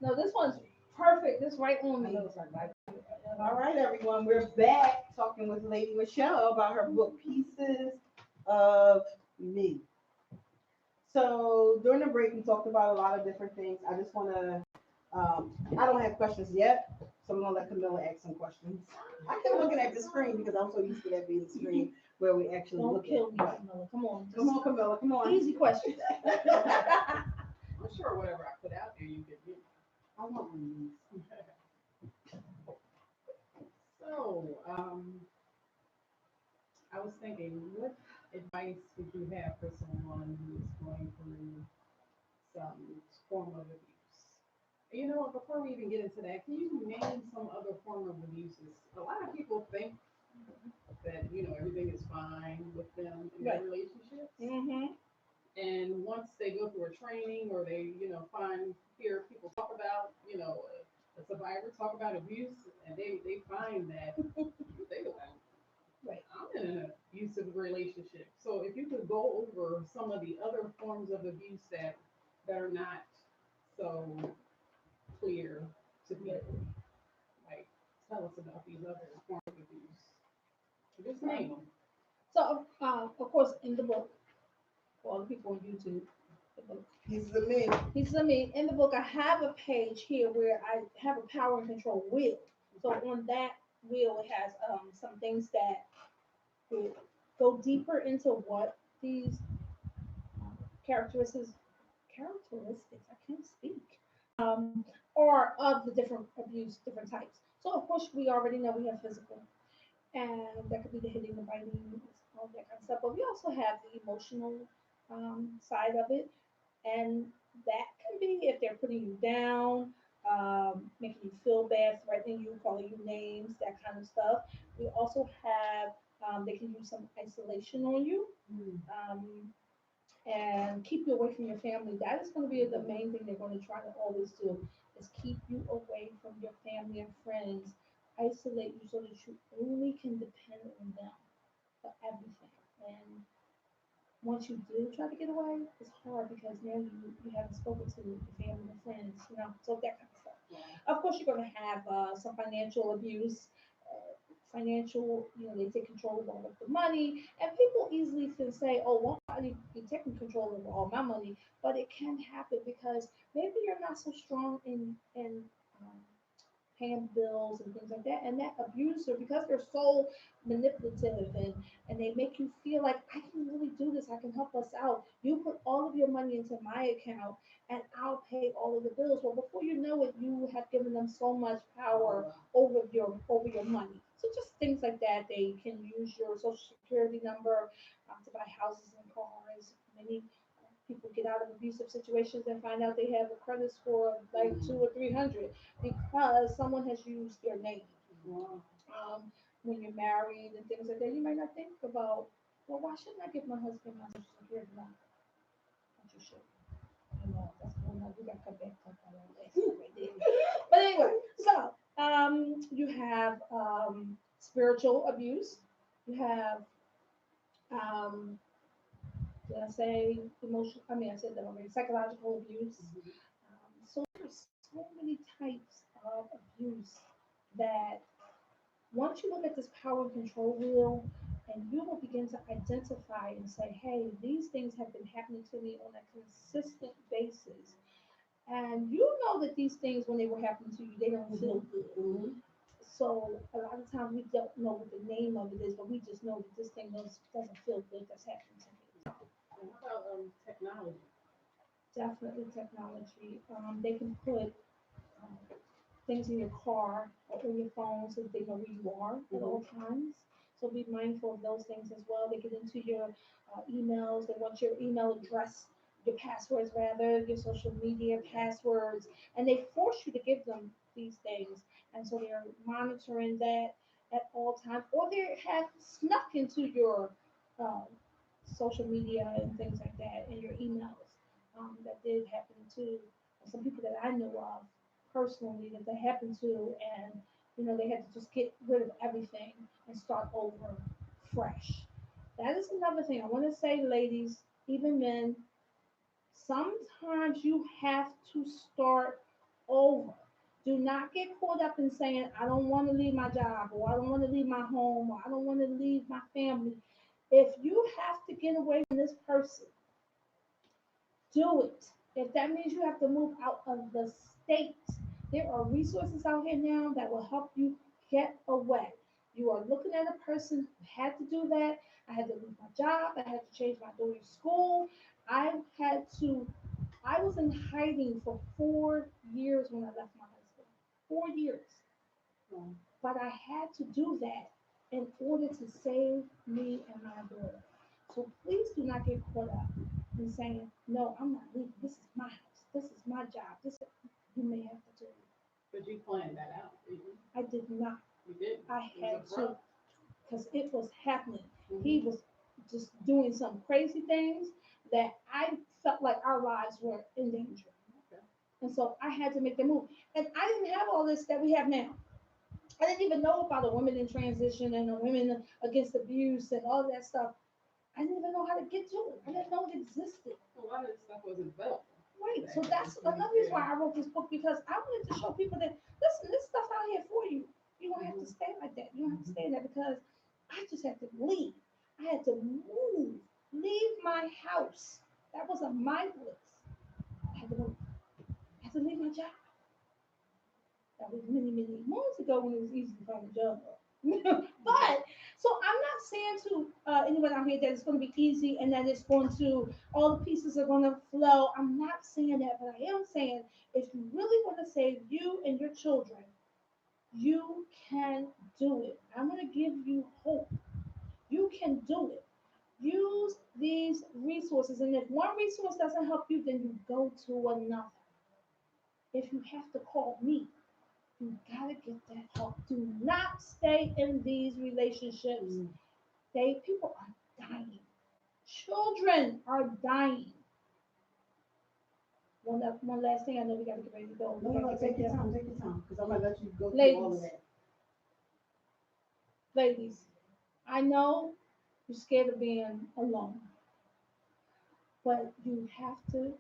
No, this one's perfect. This right on I me. know it's like, all right, everyone, we're back talking with Lady Michelle about her book Pieces of Me. So during the break, we talked about a lot of different things. I just want to, I don't have questions yet, so I'm gonna let Camilla ask some questions. I kept looking at the screen because I'm so used to that being the screen where we actually Don't look at. kill me, Camilla. Come on. Come on, Camilla, come on. Easy question. I'm sure whatever I put out there, you could do. I want one of these. So, I was thinking, what advice would you have for someone who is going through some form of abuse? You know what, before we even get into that, can you name some other form of abuses? A lot of people think that, everything is fine with them in their Right. relationships. Mm-hmm. And once they go through a training or they, hear people talk about, a survivor talk about abuse, and they find that they go, Right. I'm in an abusive relationship. So if you could go over some of the other forms of abuse that are not so clear to people, like tell us about these other forms of abuse. Just name them. So, of course, in the book, for all the people on YouTube, the book, Pieces of Me. Pieces of Me, in the book, I have a page here where I have a power and control wheel. So on that wheel, it has some things that will go deeper into what these characteristics, I can't speak, are of the different abuse, different types. So of course, we already know we have physical, and that could be the hitting, the biting, all that kind of stuff. But we also have the emotional side of it, and that can be if they're putting you down, making you feel bad, threatening you, calling you names, that kind of stuff. We also have they can use some isolation on you. Um, and keep you away from your family. That is going to be the main thing they're going to try to always do is keep you away from your family and friends, isolate you so that you only can depend on them for everything. And once you do try to get away, it's hard because now you haven't spoken to your family and friends, so that kind of stuff. Of course, you're going to have some financial abuse, financial, they take control of all of the money. And people easily can say, oh, well, you're taking control of all my money. But it can happen because maybe you're not so strong in um, paying bills and things like that. And that abuser, because they're so manipulative and they make you feel like I can really do this, I can help us out. You put all of your money into my account and I'll pay all of the bills. Well, before you know it, you have given them so much power over your money. So just things like that. They can use your social security number to buy houses and cars. Many people get out of abusive situations and find out they have a credit score of like 2 or 300 because someone has used their name. Wow. When you're married and things like that, you might not think about, well, why shouldn't I give my husband my social security number? But you should. I know that's one that we got to come back to that right there. But anyway, so you have spiritual abuse. You have did I say emotional? I mean, I said that already. Psychological abuse. So there's so many types of abuse that once you look at this power and control wheel, and you will begin to identify and say, hey, these things have been happening to me on a consistent basis. And you know that these things, when they were happening to you, they don't feel good. Mm-hmm. So a lot of times we don't know what the name of it is, but we just know that this thing doesn't feel good that's happening to me. And how about technology? Definitely technology. They can put um, things in your car or in your phone so that they know where you are at all times. So be mindful of those things as well. They get into your emails. They want your email address, your passwords rather, your social media passwords, and they force you to give them these things. And so they're monitoring that at all times, or they have snuck into your um, social media and things like that, and your emails. That did happen to some people that I know of personally that happened to, and they had to just get rid of everything and start over fresh. That is another thing I want to say, ladies, even men. Sometimes you have to start over. Do not get caught up in saying, I don't want to leave my job, or I don't want to leave my home, or I don't want to leave my family. If you have to get away from this person, do it. If that means you have to move out of the state, there are resources out here now that will help you get away. You are looking at a person who had to do that. I had to leave my job. I had to change my daughter's school. I had to, I was in hiding for 4 years when I left my husband. 4 years. Mm. But I had to do that in order to save me and my daughter. So please do not get caught up in saying, no, I'm not leaving. This is my house. This is my job. This you may have to do it. But you planned that out, didn't you? I did not. You did. I It had was to abrupt. because it was happening. He Mhm. was just doing some crazy things that I felt like our lives were in danger. Okay. And so I had to make the move. And I didn't have all this that we have now. I didn't even know about the women in transition and the women against abuse and all that stuff. I didn't even know how to get to it. I didn't know it existed. A lot of this stuff wasn't developed. Right. back So then. that's another reason why I wrote this book because I wanted to show people that listen, this stuff out here for you. You don't have to stay like that. You don't have to stay there because I just had to leave. I had to move, leave my house. That was a mindless. I had to move. I had to leave my job. That was many, many months ago when it was easy to find a job. But so I'm not saying to anyone out here that it's going to be easy and that it's going to all the pieces are going to flow. I'm not saying that, but I am saying if you really want to save you and your children, you can do it. I'm going to give you hope. You can do it. Use these resources, and if one resource doesn't help you, then you go to another. If you have to call me, you gotta get that help. Do not stay in these relationships. Mm. People are dying. Children are dying. One last thing. I know we gotta get ready to go. No, We no, gotta no, get ready take your to time, because I'm gonna let you go through all of Ladies, that. ladies. I know you're scared of being alone, but you have to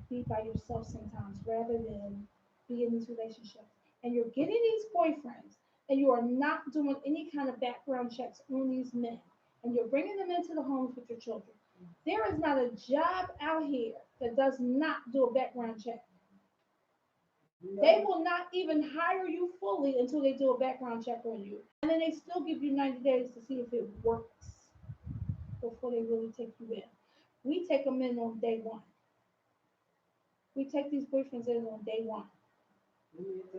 be by yourself sometimes rather than be in these relationships. And you're getting these boyfriends and you are not doing any kind of background checks on these men. And you're bringing them into the homes with your children. There is not a job out here that does not do a background check. They No, will not even hire you fully until they do a background check on you. And then they still give you 90 days to see if it works before they really take you in. We take them in on day one. We take these boyfriends in on day one.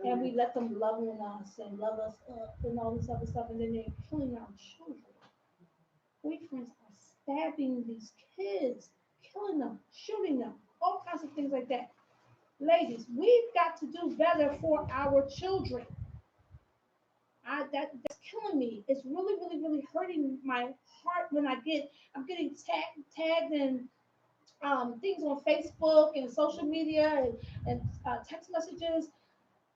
And we let them love on us and love us up and all this other stuff, and then they're killing our children. Boyfriends are stabbing these kids, killing them, shooting them, all kinds of things like that. Ladies, we've got to do better for our children. That's killing me. It's really, really, really hurting my heart when I'm getting tagged in things on Facebook and social media and text messages.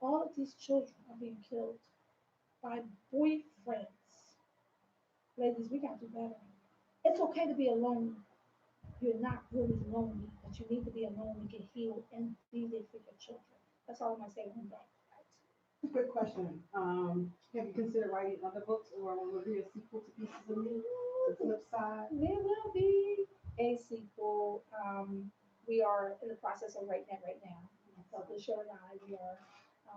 All of these children are being killed by boyfriends. Ladies, we got to do better. It's okay to be alone. You're not really lonely, but you need to be alone and get healed and be there for your children. That's all I'm gonna say one day. quick question. Have you considered writing other books, or will there be a sequel to Pieces of Me? The flip side. There will be a sequel. We are in the process of writing that right now. My publisher and I, we are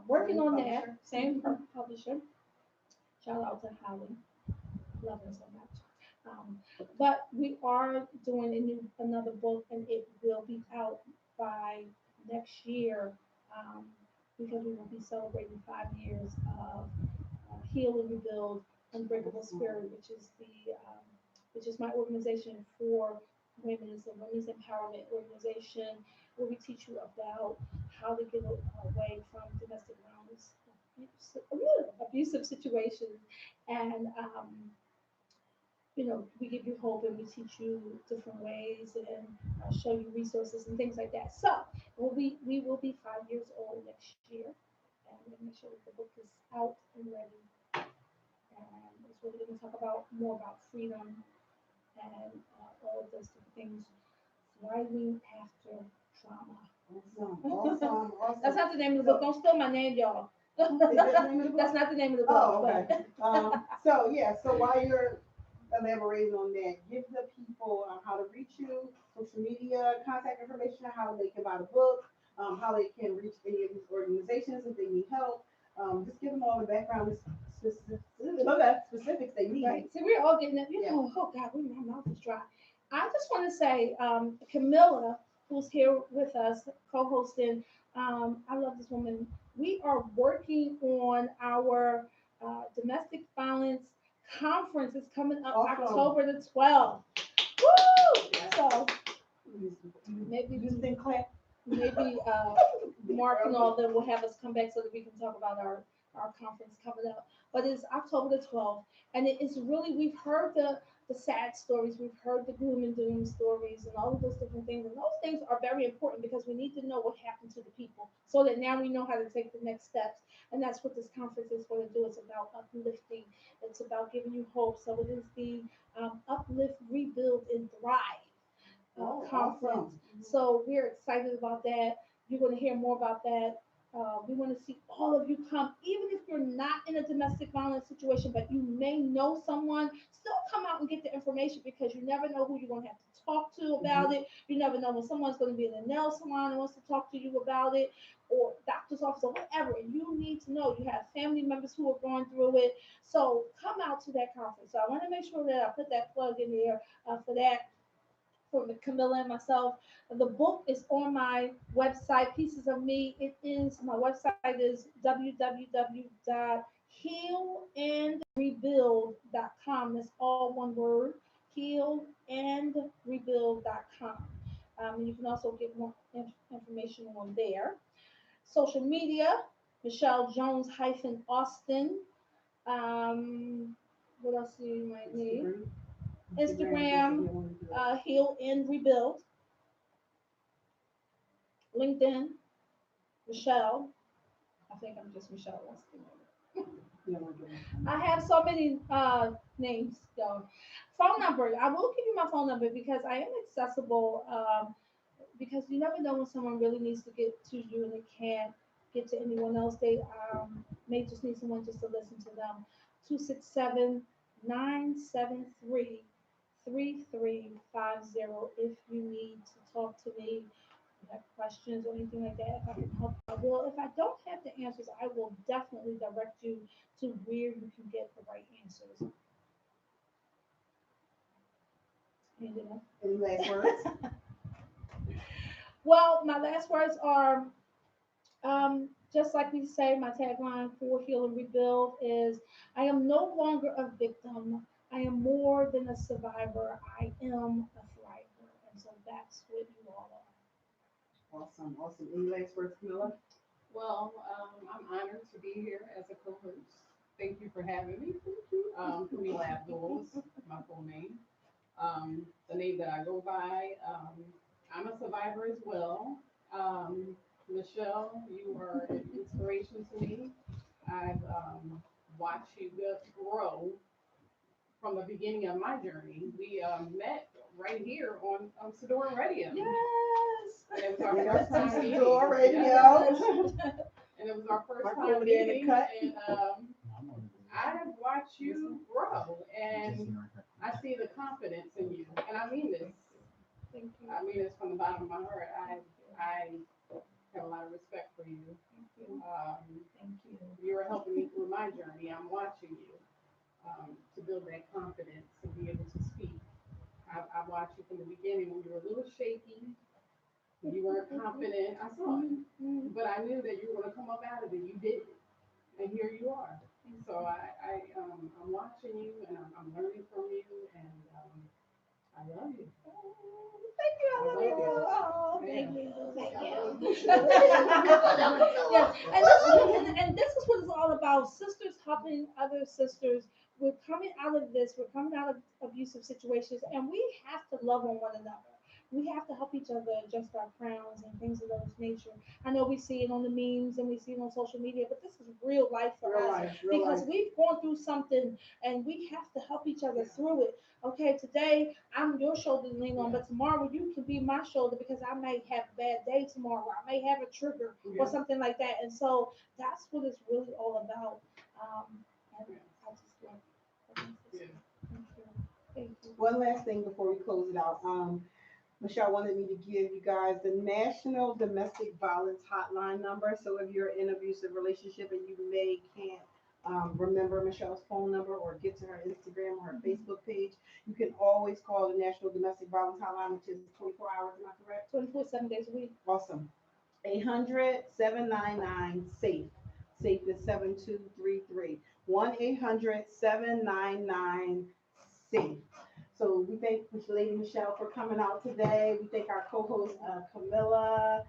working Same on that. publisher? Same publisher. Shout out to Holly. Love her so much. Um, but we are doing another book, and it will be out by next year because we will be celebrating 5 years of Heal and Rebuild Unbreakable Spirit, which is my organization for women. It's a women's empowerment organization where we teach you about how to get away from domestic violence, abusive situations, and we give you hope and we teach you different ways and show you resources and things like that. So we will be 5 years old next year, and we're going to make sure that the book is out and ready. And it's really going to talk about more about freedom and all of those different things, thriving after trauma. Awesome. That's not the name of the book. Don't steal my name, y'all. Is that the name of the book? That's not the name of the book. Oh, okay. So yeah, so while you're elaborating on that, give the people how to reach you, social media, contact information, how they can buy the book, how they can reach any of these organizations if they need help. Just give them all the background specifics they need. Right. See, we're all getting it. Yeah. Oh God, my mouth is dry. I just want to say, Camilla, who's here with us, co-hosting. I love this woman. We are working on our domestic violence conference. It's coming up Awesome. October the 12th. Woo! Yeah. So Maybe maybe just think clap. maybe Mark and all them will have us come back so that we can talk about our conference coming up. But it's October the 12th, and it is really, we've heard the sad stories, we've heard the gloom and doom stories, and all of those different things. And those things are very important because we need to know what happened to the people so that now we know how to take the next steps. And that's what this conference is going to do. It's about uplifting, it's about giving you hope. So it is the Uplift, Rebuild, and Thrive conference. Awesome. So we're excited about that. You're going to hear more about that. We want to see all of you come, even if you're not in a domestic violence situation, but you may know someone. Still come out and get the information because you never know who you're going to have to talk to about it. You never know when someone's going to be in a nail salon and wants to talk to you about it, or doctor's office or whatever. And you need to know. You have family members who are going through it. So come out to that conference. So I want to make sure that I put that plug in there for that, for Camilla and myself. The book is on my website, Pieces of Me. It is, my website is www.healandrebuild.com. That's all one word, healandrebuild.com. And you can also get more information on there. Social media, Michelle Jones hyphen Austin. What else do you might need? Instagram, Heal and Rebuild. LinkedIn, Michelle. I think I'm just Michelle. I have so many names, y'all. Phone number. I will give you my phone number because I am accessible. Because you never know when someone really needs to get to you and they can't get to anyone else. They may just need someone just to listen to them. 267-973-3350. If you need to talk to me, you have questions or anything like that, if I can help, I will. If I don't have the answers, I will definitely direct you to where you can get the right answers. Anything else? Any last words? Well, my last words are just like we say, my tagline for Heal and Rebuild is I am no longer a victim. I am more than a survivor. I am a thriver. And so that's what you all are. Awesome. Any last words, Camilla? Well, I'm honored to be here as a co-host. Thank you for having me. Camille Abdul is my full name. The name that I go by. I'm a survivor as well. Michelle, you are an inspiration to me. I've watched you grow from the beginning of my journey. We met right here on Sadior Radio. Yes. And it was our first time meeting. Sadior Radio. Yes. And it was our first Mark time over there in the meeting. cut. And I have watched you grow. And I see the confidence in you. And I mean this. Thank you. I mean this from the bottom of my heart. I have a lot of respect for you. Thank you. You're helping me through my journey. I'm watching you to build that confidence and be able to speak. I watched you from the beginning when you were a little shaky. You weren't confident. I saw it. But I knew that you were going to come up out of it. You did it. And here you are. So I'm watching you and I'm learning from you. And I love you. Thank you. I love you. Oh, Yeah. thank you. Yes, and this is what it's all about. Sisters helping other sisters. We're coming out of this. We're coming out of abusive situations, and we have to love on one another. we have to help each other adjust our crowns and things of those nature. I know we see it on the memes and we see it on social media, but this is real life for Real us life, real because life. we've gone through something and we have to help each other through it. Okay, today I'm your shoulder to lean on, but tomorrow you can be my shoulder because I might have a bad day tomorrow. I may have a trigger or Yeah. something like that. And so that's what it's really all about. And I just love it. Yeah. Thank you. Thank you. One last thing before we close it out. Michelle wanted me to give you guys the National Domestic Violence Hotline number. So if you're in an abusive relationship and you may can't remember Michelle's phone number or get to her Instagram or her Facebook page, you can always call the National Domestic Violence Hotline, which is 24 hours. Am I correct? 24 7 days a week. Awesome. 800-799-SAFE. SAFE is 7233. 1-800-799-SAFE. So we thank Lady Michelle for coming out today. We thank our co-host Camilla.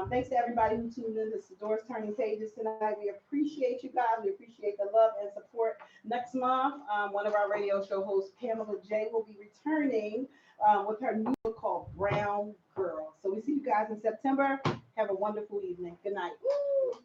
Thanks to everybody who tuned in to Sador's Turning Pages tonight. We appreciate you guys. We appreciate the love and support. Next month, one of our radio show hosts, Pamela J, will be returning with her new book called Brown Girl. So we see you guys in September. Have a wonderful evening. Good night. Woo!